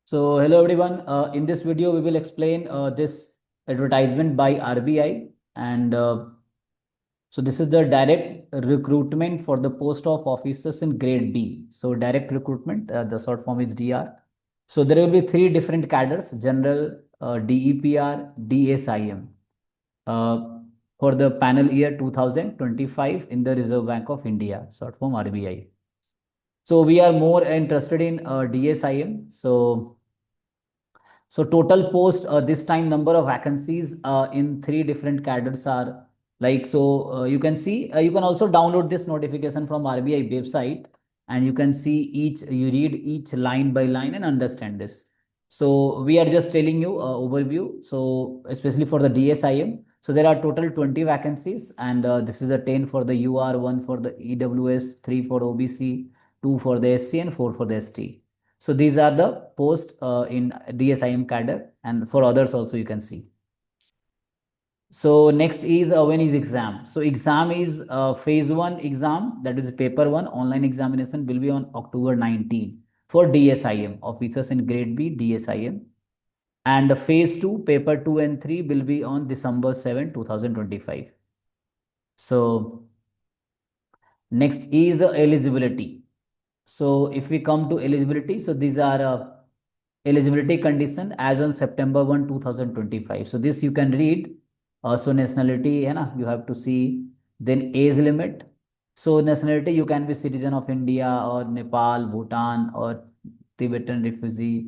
So hello everyone. In this video, we will explain this advertisement by RBI, and so this is the direct recruitment for the post of officers in grade B. So direct recruitment, the short form is DR. So there will be three different cadres: general, DEPR, DSIM, uh, for the panel year 2025 in the Reserve Bank of India, short form RBI. So we are more interested in DSIM. So total post this time number of vacancies in three different cadres are you can see you can also download this notification from RBI website, and you can see each, you read each line by line and understand this. So we are just telling you overview. So especially for the DSIM, so there are total 20 vacancies, and this is a 10 for the UR, 1 for the EWS, 3 for OBC, 2 for the SC, and 4 for the ST. So these are the posts in DSIM cadre, and for others also you can see. So next is when is exam? So exam is phase 1 exam, that is paper 1 online examination will be on October 19 for DSIM officers in grade B DSIM, and phase 2 paper 2 and 3 will be on December 7 2025. So next is eligibility. So if we come to eligibility, so these are eligibility condition as on September 1 2025. So this you can read. So nationality, you have to see. Then age limit. So nationality, you can be citizen of India or Nepal, Bhutan, or Tibetan refugee.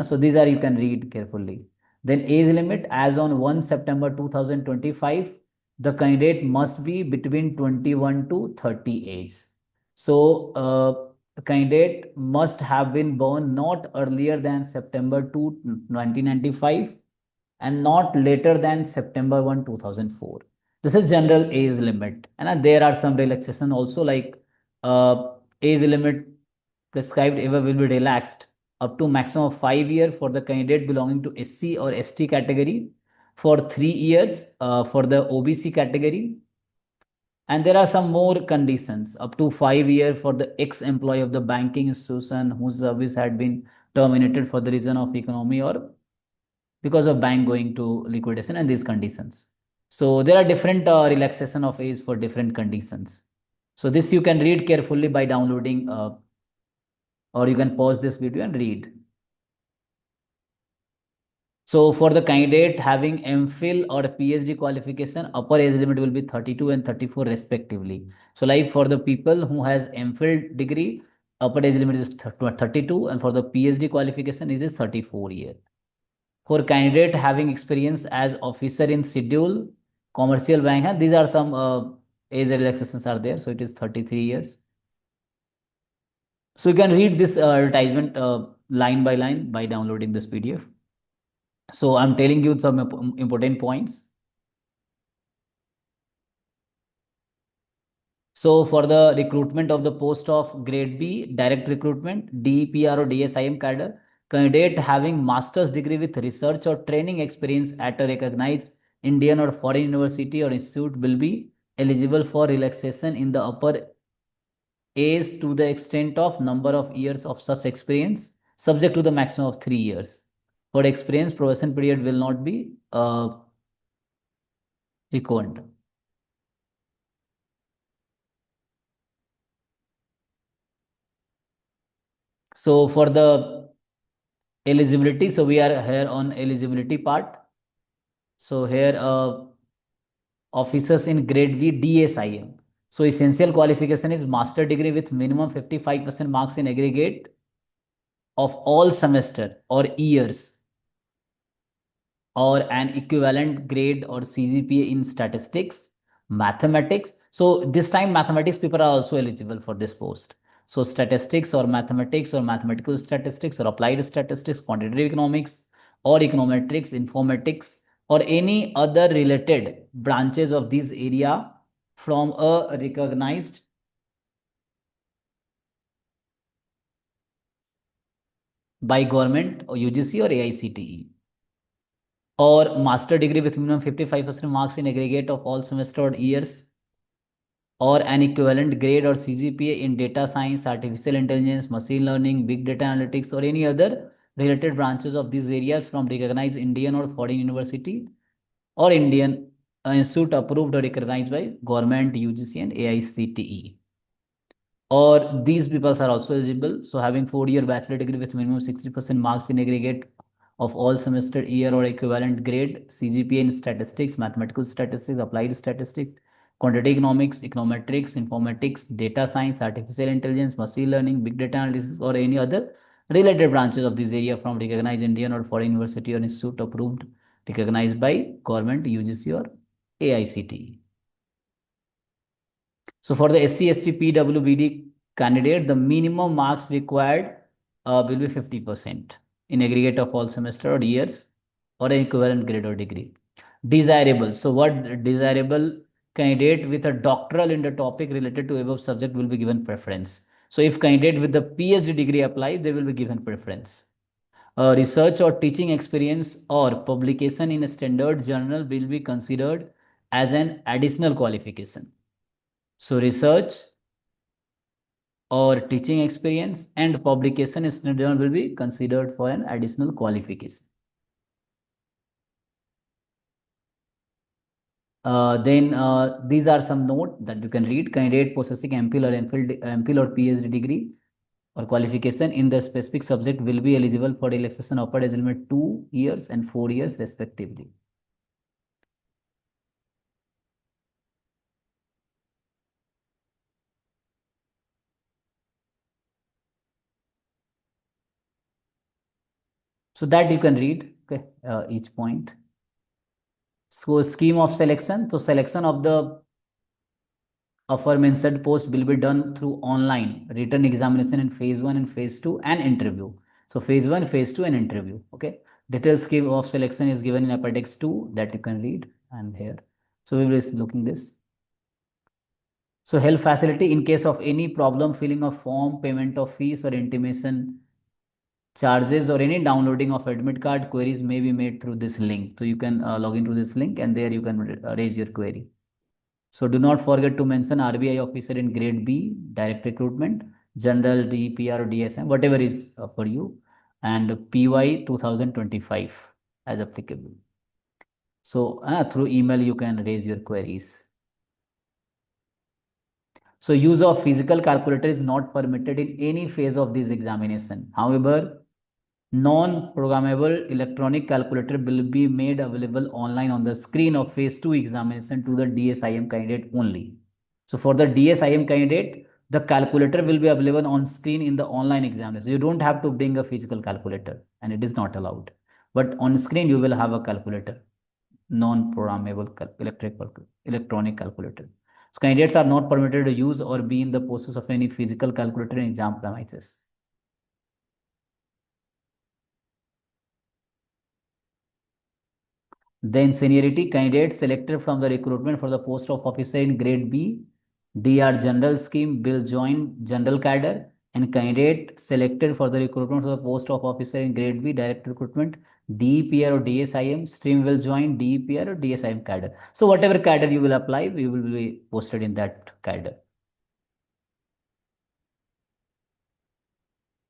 So these are, you can read carefully. Then age limit as on 1 September 2025, the candidate must be between 21 to 30 age. So the candidate must have been born not earlier than September 2, 1995 and not later than September 1, 2004. This is general age limit. And there are some relaxation also, like age limit prescribed ever will be relaxed up to maximum of 5 years for the candidate belonging to SC or ST category, for 3 years for the OBC category, and there are some more conditions up to 5 years for the ex-employee of the banking institution whose service had been terminated for the reason of economy or because of bank going to liquidation, and these conditions. So there are different relaxation of age for different conditions. So this you can read carefully by downloading, or you can pause this video and read. So for the candidate having MPhil or PhD qualification, upper age limit will be 32 and 34 respectively. So like for the people who has MPhil degree, upper age limit is 32, and for the PhD qualification it is 34 years. For candidate having experience as officer in schedule commercial bank, and these are some age relaxations are there. So it is 33 years. So you can read this advertisement line by line by downloading this PDF. So I'm telling you some important points. So for the recruitment of the post of grade B, direct recruitment, DEPR or DSIM cadre, candidate having master's degree with research or training experience at a recognized Indian or foreign university or institute will be eligible for relaxation in the upper age to the extent of number of years of such experience, subject to the maximum of 3 years. For experience, probation period will not be required. So for the eligibility, so we are here on eligibility part. So here officers in grade B DSIM. So essential qualification is master degree with minimum 55% marks in aggregate of all semester or years, or an equivalent grade or CGPA in statistics, mathematics. So this time mathematics people are also eligible for this post. So statistics or mathematical statistics or applied statistics, quantitative economics or econometrics, informatics, or any other related branches of this area from a recognized by government or UGC or AICTE, or master degree with minimum 55% marks in aggregate of all semester or years, or an equivalent grade or CGPA in data science, artificial intelligence, machine learning, big data analytics, or any other related branches of these areas from recognized Indian or foreign university or Indian institute approved or recognized by government, UGC and AICTE. Or these peoples are also eligible. So having 4-year bachelor degree with minimum 60% marks in aggregate of all semester year or equivalent grade, CGPA in statistics, mathematical statistics, applied statistics, quantitative economics, econometrics, informatics, data science, artificial intelligence, machine learning, big data analysis, or any other related branches of this area from recognized Indian or foreign university or institute approved, recognized by government, UGC or AICTE. So for the SC, ST, PWBD candidate, the minimum marks required will be 50% in aggregate of all semester or years or an equivalent grade or degree. Desirable. So what desirable candidate with a doctoral in the topic related to above subject will be given preference. So if candidate with the PhD degree apply, they will be given preference. Research or teaching experience or publication in a standard journal will be considered as an additional qualification. So research or teaching experience and publication in journal will be considered for an additional qualification. Then these are some notes that you can read. Candidate possessing MPhil or MPhil or PhD degree or qualification in the specific subject will be eligible for relaxation upward age limit 2 years and 4 years respectively. So that you can read, okay, each point. So scheme of selection. So selection of the aforementioned post will be done through online written examination in phase 1 and phase 2 and interview. So phase 1, phase 2 and interview. Okay. Detailed scheme of selection is given in appendix 2 that you can read and here. So we will be looking this. So help facility in case of any problem filling of form, payment of fees or intimation charges or any downloading of admit card, queries may be made through this link. So you can log into this link and there you can raise your query. So do not forget to mention RBI officer in grade B, direct recruitment, general DPR or DSM, whatever is for you, and PY 2025 as applicable. So through email you can raise your queries. So use of physical calculator is not permitted in any phase of this examination. However, non-programmable electronic calculator will be made available online on the screen of phase 2 examination to the DSIM candidate only. So for the DSIM candidate, the calculator will be available on screen in the online examination. You don't have to bring a physical calculator and it is not allowed. But on screen, you will have a calculator, non-programmable electronic calculator. So candidates are not permitted to use or be in the process of any physical calculator in exam premises. Then seniority candidates selected from the recruitment for the post of officer in grade B, DR general scheme will join general cadre and candidate selected for the recruitment for the post of officer in grade B, direct recruitment, DEPR or DSIM stream will join DEPR or DSIM cadre. So whatever cadre you will apply, you will be posted in that cadre.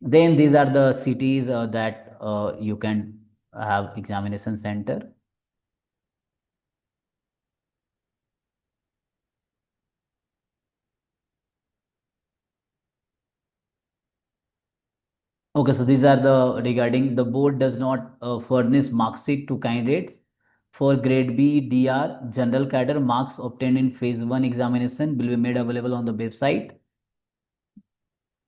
Then these are the cities that you can have examination center. Okay, so these are the regarding the board does not furnish mark sheet to candidates for grade B, DR, general cadre marks obtained in phase 1 examination will be made available on the website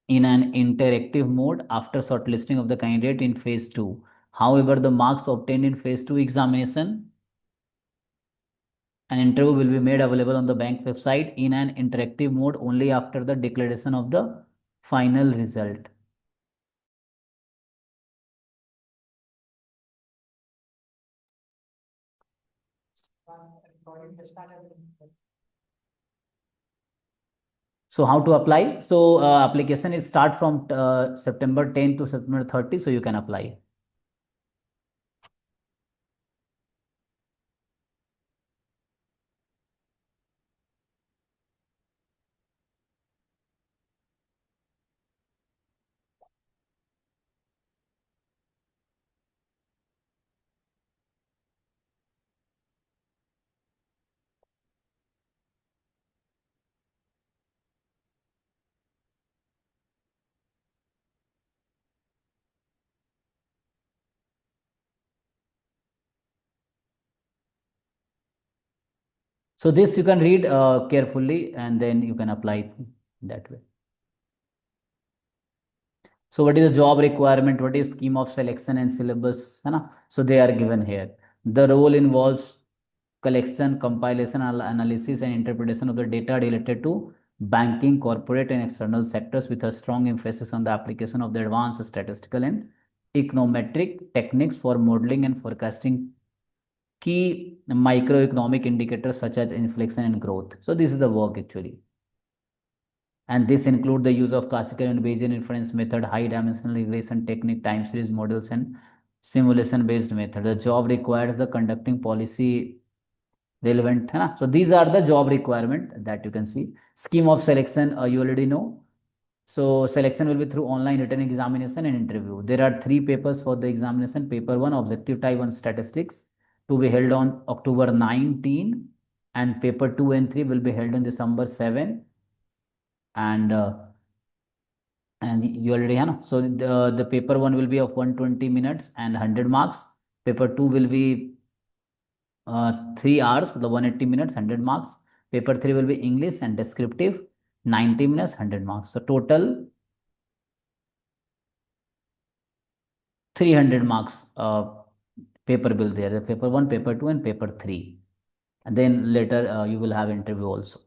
in an interactive mode after shortlisting of the candidate in phase 2. However, the marks obtained in phase 2 examination an interview will be made available on the bank website in an interactive mode only after the declaration of the final result. So how to apply? So application is start from September 10 to September 30. So you can apply. So this you can read carefully and then you can apply that way. So what is the job requirement? What is scheme of selection and syllabus? है ना? So they are given here. The role involves collection, compilation, analysis, and interpretation of the data related to banking, corporate, and external sectors, with a strong emphasis on the application of the advanced statistical and econometric techniques for modeling and forecasting key microeconomic indicators such as inflation and growth. So this is the work actually. And this include the use of classical and Bayesian inference method, high dimensional regression technique, time series models, and simulation based method. The job requires the conducting policy relevant, है ना? So these are the job requirement that you can see. Scheme of selection, you already know. So selection will be through online written examination and interview. There are three papers for the examination. Paper 1, objective type 1 statistics, to be held on October 19, and paper 2 and 3 will be held on December 7. And you already have, no? So the paper 1 will be of 120 minutes and 100 marks. Paper 2 will be 3 hours, the 180 minutes, 100 marks. Paper 3 will be English and descriptive, 90 minutes, 100 marks. So total 300 marks paper will there. The paper 1, paper 2, and paper 3. And then later you will have interview also.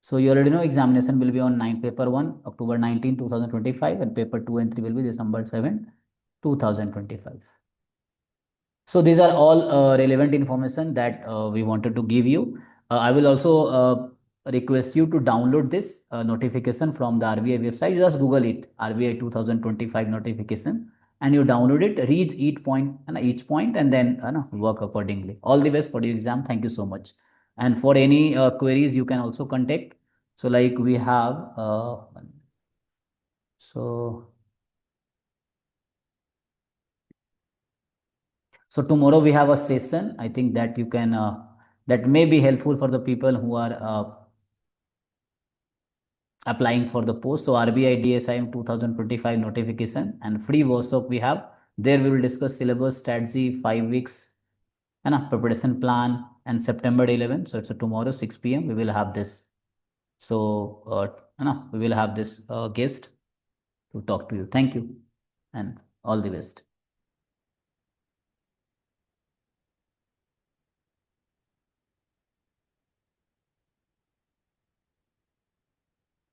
So you already know examination will be on 9, paper 1, October 19, 2025, and paper 2 and 3 will be December 7, 2025. So these are all relevant information that we wanted to give you. I will also request you to download this notification from the RBI website. Just Google it, RBI 2025 notification, and you download it, read each point, and then work accordingly. All the best for your exam. Thank you so much. And for any queries, you can also contact. So like we have, so. So tomorrow we have a session. I think that you can that may be helpful for the people who are applying for the post. So RBI DSIM 2025 notification and free workshop we have. There we will discuss syllabus, strategy, 5 weeks, and preparation plan, and September 11. So it's a tomorrow 6 p.m. we will have this. So we will have this guest to talk to you. Thank you and all the best.